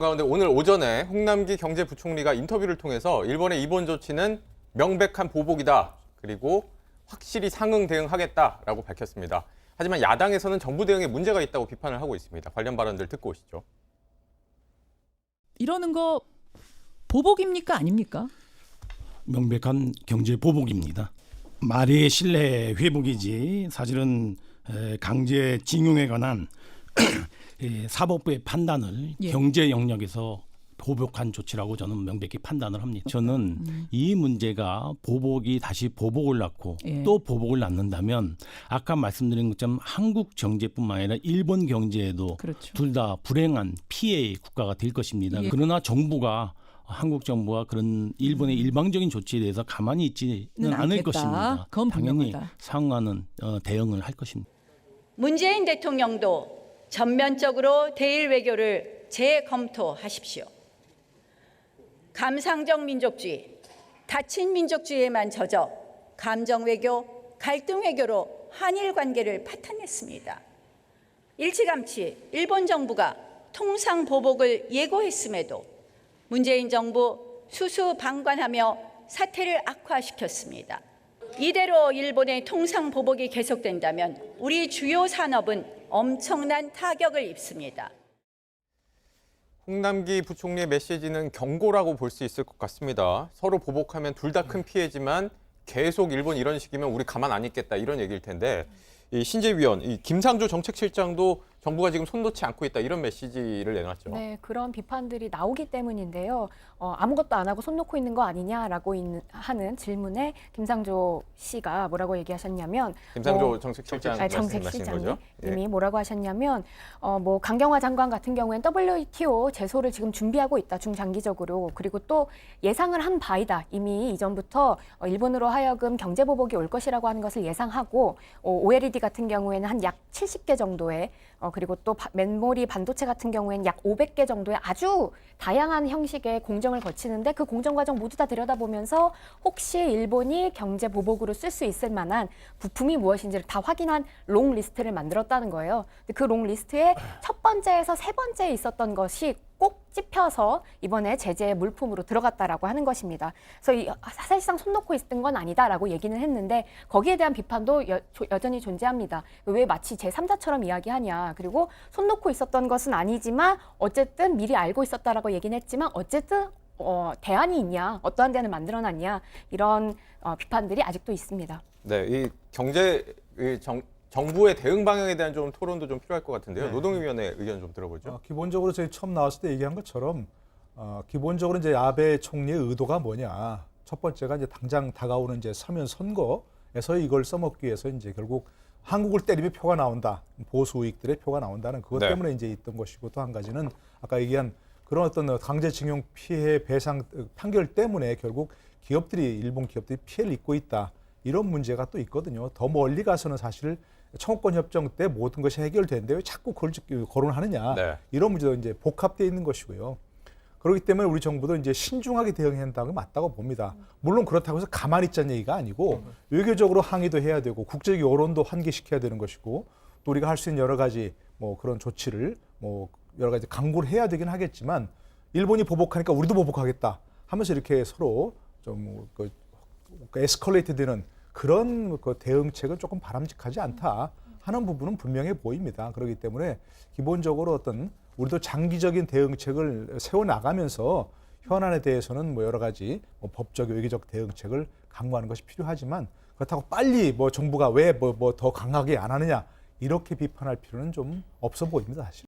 가운데 오늘 오전에 홍남기 경제부총리가 인터뷰를 통해서 일본의 이번 조치는 명백한 보복이다. 그리고 확실히 상응 대응하겠다라고 밝혔습니다. 하지만 야당에서는 정부 대응에 문제가 있다고 비판을 하고 있습니다. 관련 발언들 듣고 오시죠. 이러는 거 보복입니까? 아닙니까? 명백한 경제 보복입니다. 말이 신뢰 회복이지 사실은 강제징용에 관한 사법부의 판단을 경제 영역에서 보복한 조치라고 저는 명백히 판단을 합니다. 저는 이 문제가 보복이 다시 보복을 낳고 또 보복을 낳는다면 아까 말씀드린 것처럼 한국 경제뿐만 아니라 일본 경제에도 그렇죠. 둘 다 불행한 피해의 국가가 될 것입니다. 그러나 정부가 한국 정부와 그런 일본의 일방적인 조치에 대해서 가만히 있지는 않을 것입니다. 당연히 상응하는 대응을 할 것입니다. 문재인 대통령도 전면적으로 대일 외교를 재검토하십시오. 감상적 민족주의, 닫힌 민족주의에만 젖어 감정 외교, 갈등 외교로 한일 관계를 파탄냈습니다. 일찌감치 일본 정부가 통상 보복을 예고했음에도 문재인 정부 수수방관하며 사태를 악화시켰습니다. 이대로 일본의 통상 보복이 계속된다면 우리 주요 산업은 엄청난 타격을 입습니다. 홍남기 부총리의 메시지는 경고라고 볼 수 있을 것 같습니다. 서로 보복하면 둘 다 큰 피해지만 계속 일본 이런 식이면 우리 가만 안 있겠다 이런 얘기일 텐데 이 신재위원, 이 김상조 정책실장도 정부가 지금 손 놓지 않고 있다 이런 메시지를 내놨죠. 네, 그런 비판들이 나오기 때문인데요. 아무것도 안 하고 손 놓고 있는 거 아니냐라고 하는 질문에 김상조 씨가 뭐라고 얘기하셨냐면 김상조 정책실장 정책실장님이 뭐라고 하셨냐면 강경화 장관 같은 경우에는 WTO 제소를 지금 준비하고 있다 중장기적으로. 그리고 또 예상을 한 바이다. 이미 이전부터 일본으로 하여금 경제 보복이 올 것이라고 하는 것을 예상하고 OLED 같은 경우에는 한 약 70개 정도의 그리고 또 메모리 반도체 같은 경우에는 약 500개 정도의 아주 다양한 형식의 공정을 거치는데 그 공정 과정 모두 다 들여다보면서 혹시 일본이 경제 보복으로 쓸 수 있을 만한 부품이 무엇인지를 다 확인한 롱 리스트를 만들었다는 거예요. 그 롱 리스트에 첫 번째에서 세 번째에 있었던 것이 꼭 찝혀서 이번에 제재 물품으로 들어갔다라고 하는 것입니다. 그래서 사실상 손 놓고 있던 건 아니다라고 얘기는 했는데 거기에 대한 비판도 여전히 존재합니다. 왜 마치 제3자처럼 이야기하냐. 그리고 손 놓고 있었던 것은 아니지만 어쨌든 미리 알고 있었다라고 얘기는 했지만 어쨌든 대안이 있냐. 어떠한 대안을 만들어놨냐. 이런 비판들이 아직도 있습니다. 네, 이 정부의 대응 방향에 대한 좀 토론도 좀 필요할 것 같은데요. 네. 노동위원회 의견 좀 들어보죠. 기본적으로 저희 처음 나왔을 때 얘기한 것처럼 기본적으로 이제 아베 총리의 의도가 뭐냐. 첫 번째가 이제 당장 다가오는 이제 서면 선거에서 이걸 써먹기 위해서 이제 결국 한국을 때리면 표가 나온다. 보수 우익들의 표가 나온다는 그것 때문에 이제 있던 것이고 또 한 가지는 아까 얘기한 그런 어떤 강제징용 피해 배상 판결 때문에 결국 일본 기업들이 피해를 입고 있다. 이런 문제가 또 있거든요. 더 멀리 가서는 사실 청구권 협정 때 모든 것이 해결되는데 왜 자꾸 그걸 거론하느냐. 이런 문제도 이제 복합되어 있는 것이고요. 그렇기 때문에 우리 정부도 이제 신중하게 대응해야 한다는 건 맞다고 봅니다. 물론 그렇다고 해서 가만히 있자는 얘기가 아니고 외교적으로 항의도 해야 되고 국제적 여론도 환기시켜야 되는 것이고 또 우리가 할 수 있는 여러 가지 그런 조치를 여러 가지 강구를 해야 되긴 하겠지만 일본이 보복하니까 우리도 보복하겠다 하면서 이렇게 서로 좀 에스컬레이트 되는 그런 대응책은 조금 바람직하지 않다 하는 부분은 분명해 보입니다. 그렇기 때문에 기본적으로 우리도 장기적인 대응책을 세워나가면서 현안에 대해서는 여러 가지 법적, 외교적 대응책을 강구하는 것이 필요하지만 그렇다고 빨리 정부가 왜 더 강하게 안 하느냐 이렇게 비판할 필요는 좀 없어 보입니다, 사실.